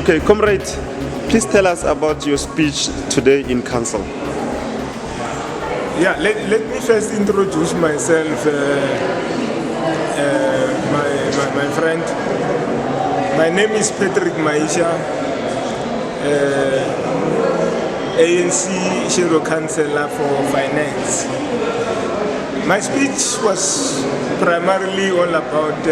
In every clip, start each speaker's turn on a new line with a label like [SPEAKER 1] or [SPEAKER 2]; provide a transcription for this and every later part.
[SPEAKER 1] Okay, comrade, please tell us about your speech today in council.
[SPEAKER 2] Yeah, let me first introduce myself, my friend. My name is Patrick Maisha, ANC Shadow Councillor for Finance. My speech was primarily all about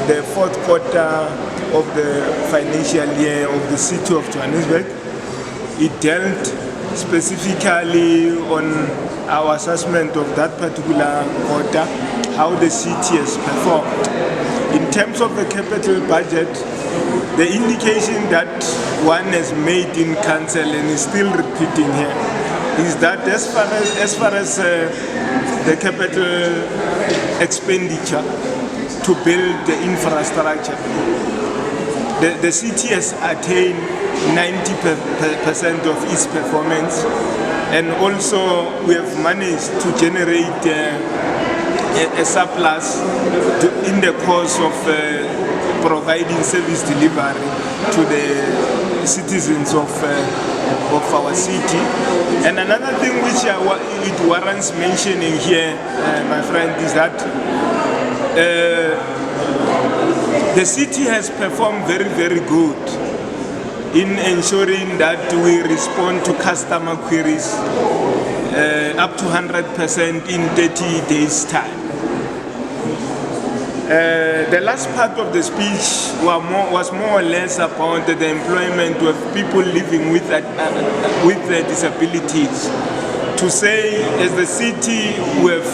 [SPEAKER 2] the fourth quarter of the financial year of the city of Johannesburg. It dealt specifically on our assessment of that particular quarter, how the city has performed. In terms of the capital budget, the indication that one has made in council and is still repeating here is that as far as the capital expenditure to build the infrastructure, the city has attained 90% of its performance, and also we have managed to generate a surplus in the course of providing service delivery to the citizens of our city. And another thing which it warrants mentioning here, my friend, is that the city has performed very, very good in ensuring that we respond to customer queries up to 100% in 30 days' time. The last part of the speech was more or less about the employment of people living with disabilities. To say, as the city, we have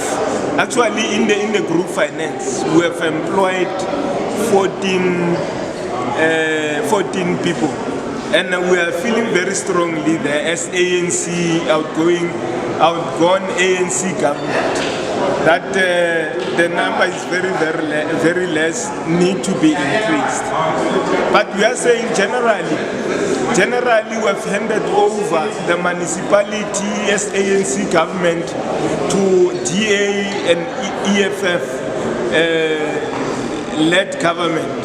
[SPEAKER 2] actually in the group finance, we have employed 14 people, and we are feeling very strongly there as ANC outgone ANC government that the number is very less, need to be increased. But we are saying generally we have handed over the municipality as ANC government to DA and EFF led government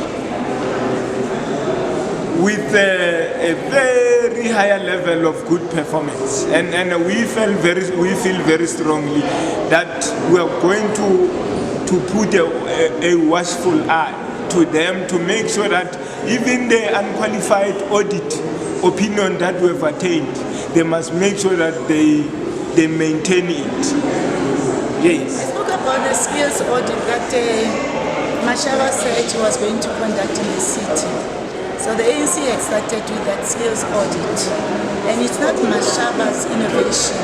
[SPEAKER 2] with a very higher level of good performance, and we feel very strongly that we are going to put a watchful eye to them to make sure that even the unqualified audit opinion that we have attained, they must make sure that they maintain it. Yes.
[SPEAKER 3] I spoke about the skills audit that Mashaba said he was going to conduct in the city. So the ANC had started with that skills audit, and it's not Mashaba's innovation,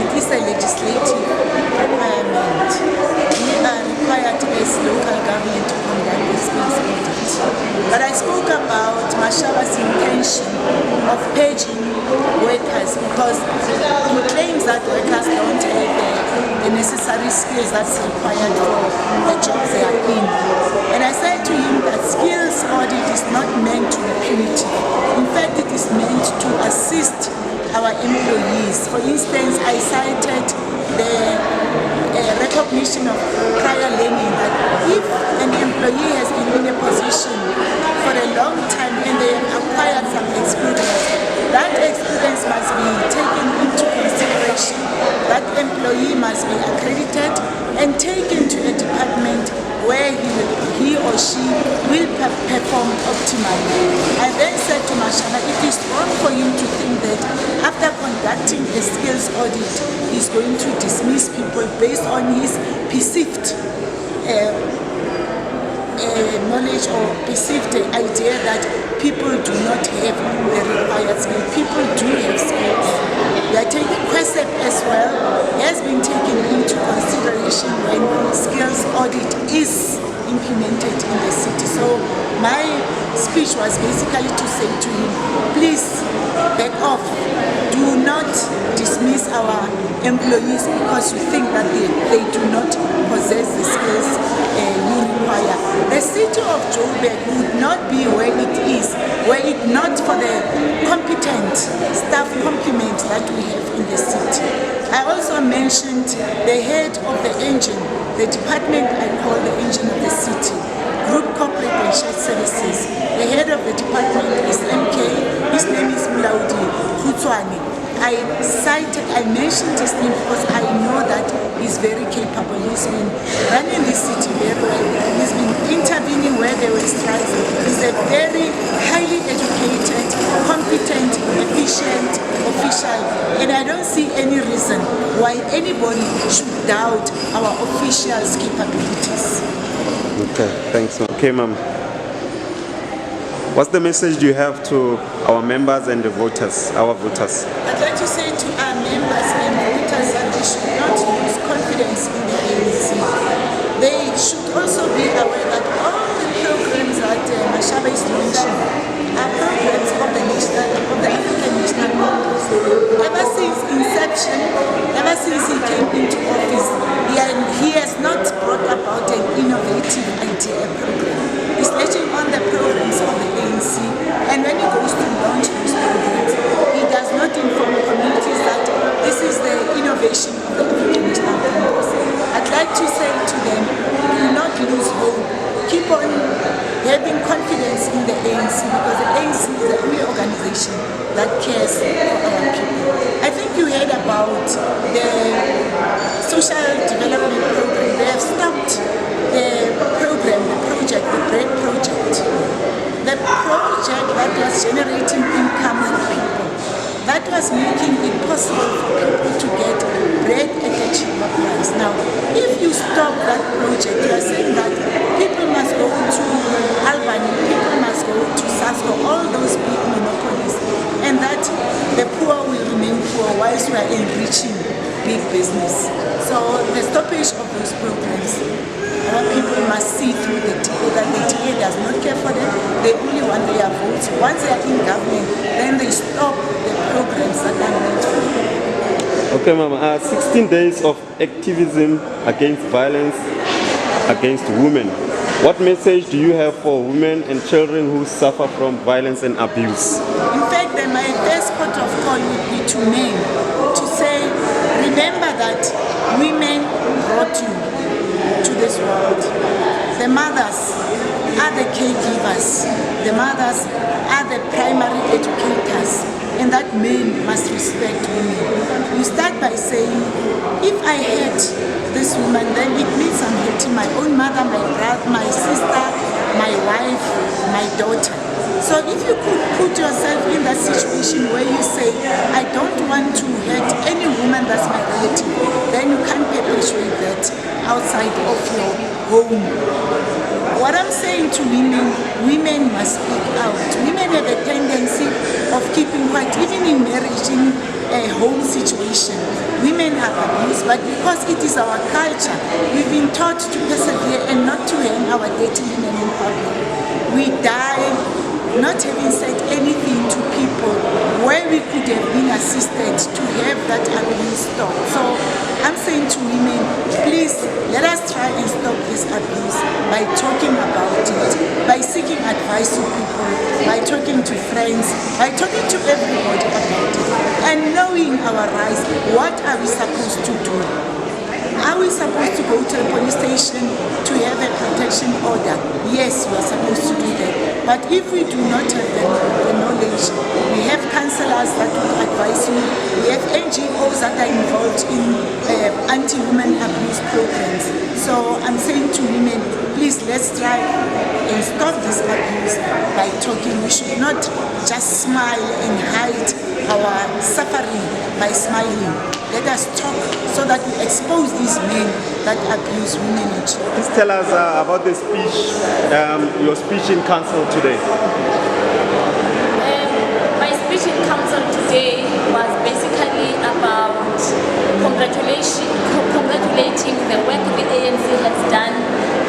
[SPEAKER 3] it is a legislative requirement. We are required as local government to conduct the skills audit. But I spoke about Mashaba's intention of paging workers because he claims that workers don't have the necessary skills that's required for the jobs they are in. And I said to him that skills audit is not meant to be punitive. In fact, it is meant to assist our employees. For instance, I cited the recognition of prior learning, that if an employee has been in a position for a long time and they have acquired some experience, that experience must be taken into consideration. That employee must be accredited and taken to a department where he or she will perform optimally. I then said to Mashaba, it is wrong for him to think that after conducting a skills audit, he's going to dismiss people based on his perceived knowledge or perceived idea that people do not have the required skills. People do have skills. We are taking QuestSEP as well, has been taken into consideration when skills audit is implemented in the city. So my speech was basically to say to him, please back off. Do not dismiss our employees because you think that they do not possess the skills you require. The city of Joburg would not be where it is were it not for the competent staff complement that we have in the city. I also mentioned the head of the engine, the department I call the engine of the city. Group Corporate and Shared Services. The head of the department is MK. His name is Mulaudi Khutswane. I mentioned his name because I know that he's very capable. He's been running the city very well. He's been intervening where there were strikes. He's a very highly educated, competent, efficient official. And I don't see any reason why anybody should doubt our officials' capabilities.
[SPEAKER 1] Okay, thanks. Okay, ma'am. What's the message you have to our members and the voters, our voters?
[SPEAKER 3] I'd like to say to our members and voters that they should not lose confidence in the ANC. They should also be aware that all the programs that Mashaba is launching are programs of the African National Congress. Ever since inception, ever since he came into office, he has not brought about an innovative idea program. He's letting on the programs of the ANC, and when he goes to launch those programs, he does not inform communities that this is the innovation of the African National Congress. I'd like to say to them, do not lose hope. Keep on having confidence in the ANC, because the ANC is the only organization that cares for our people. I think you heard about the social development program. They have stopped the program, the project, the bread project. The project that was generating income for people, that was making it possible for people to get bread at a cheaper price. Now, if you stop that project, you are saying that people must go to Albany, people must go to Sasco, all those big monopolies, and that the poor will remain poor whilst we are enriching big business. So the stoppage of those programs, our people must see through the DA that the DA does not care for them. They only want their votes. Once they are in government, then they stop the programs that are meant for them.
[SPEAKER 1] Okay, ma'am. 16 days of activism against violence against women. What message do you have for women and children who suffer from violence and abuse?
[SPEAKER 3] In fact, my best port of call would be to men, to say, remember that women brought you to this world. The mothers are the caregivers. The mothers are the primary educators, and that men must respect women. You start by saying, if I hate this woman, then it means I'm hating my own mother, my brother, my sister, my wife, my daughter. So if you could put yourself in that situation where you say, I don't want to hurt any woman that's my relative, then you can't perpetuate that outside of your home. What I'm saying to women, women must speak out. Women have a tendency of keeping quiet, even in marriage, in a home situation. Women are abused, but because it is our culture, we've been taught to persevere and not to hang our dirty linen in public. We die not having said anything to people where we could have been assisted to have that abuse stopped. So I'm saying to women, please let us try and stop this abuse by talking about it, by seeking advice to people, by talking to friends, by talking to everybody about it, and knowing our rights. What are we supposed to do? Are we supposed to go to the police station to have a protection order? Yes, we are supposed to do that. But if we do not have the knowledge, we have counsellors that will advise you, we have NGOs that are involved in anti-women abuse programs. So I'm saying to women, please let's try and stop this abuse by talking. We should not just smile and hide our suffering by smiling. Let us talk so that we expose these men that abuse women and children.
[SPEAKER 1] Please tell us about the speech, your speech in council today.
[SPEAKER 4] My speech in council today was basically about congratulating the work the ANC has done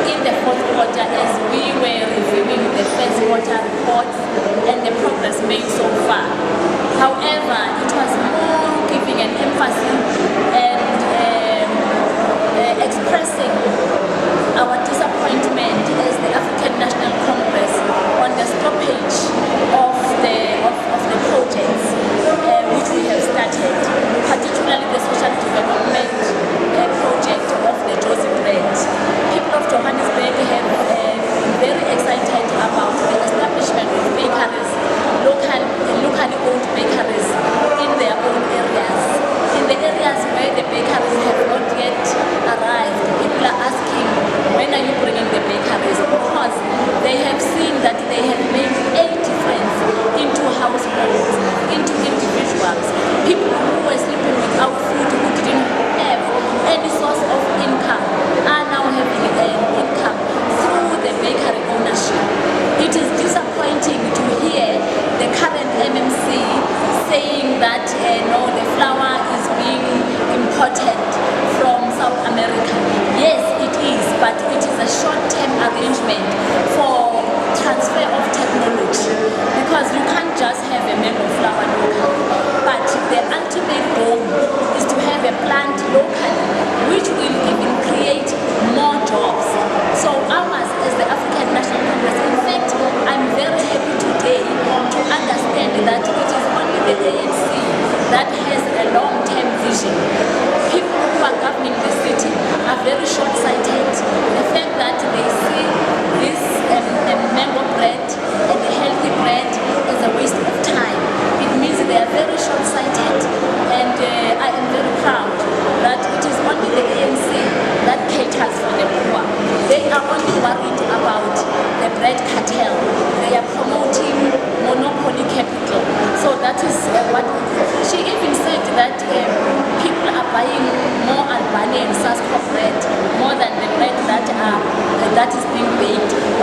[SPEAKER 4] in the fourth quarter as we were reviewing the first quarter reports and the progress made so far. However, it was more giving an emphasis and expressing our disappointment as the African National Congress on the stoppage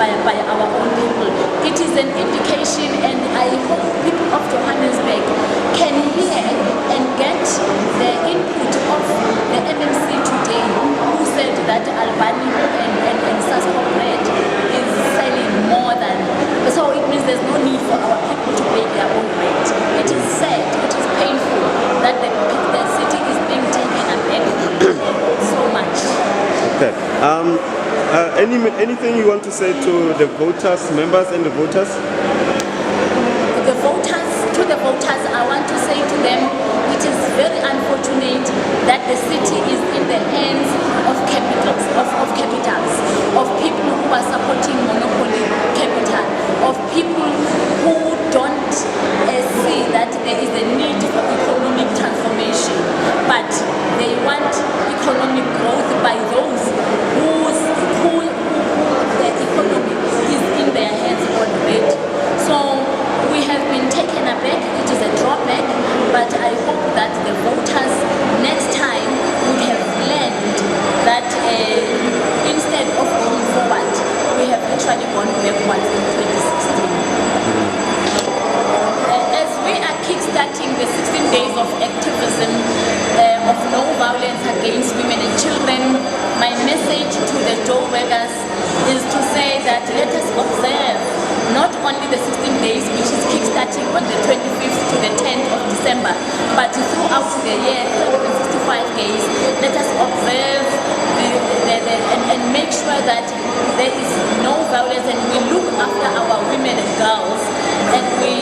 [SPEAKER 4] by our own people. It is an indication, and I hope people of Johannesburg can hear and get the input of the MMC today, who said that Albany and Sasco bread is selling more than, so it means there's no need for our people to pay their own rent. It is sad, it is painful that the city is being taken aback so much.
[SPEAKER 1] Okay. Anything you want to say to the voters, members and the voters?
[SPEAKER 4] To the voters, I want to say to them, it is very unfortunate that the city is in the hands of capitals, of people who are supporting monopoly capital, of people who don't see that there is a need for economic transformation, but they want economic growth by those who the economy is in their hands already. So we have been taken aback. It is a drawback, but I hope that the voters next time would have learned that instead of going forward, we have actually gone backwards in 2016. As we are kickstarting the 16 days of activism of no violence against women and children, my message to the door workers is to say that let us observe not only the 16 days, which is kickstarting on the 25th to the 10th of December, but throughout the year, 365 days, let us observe and make sure that there is no violence, and we look after our women and girls, and we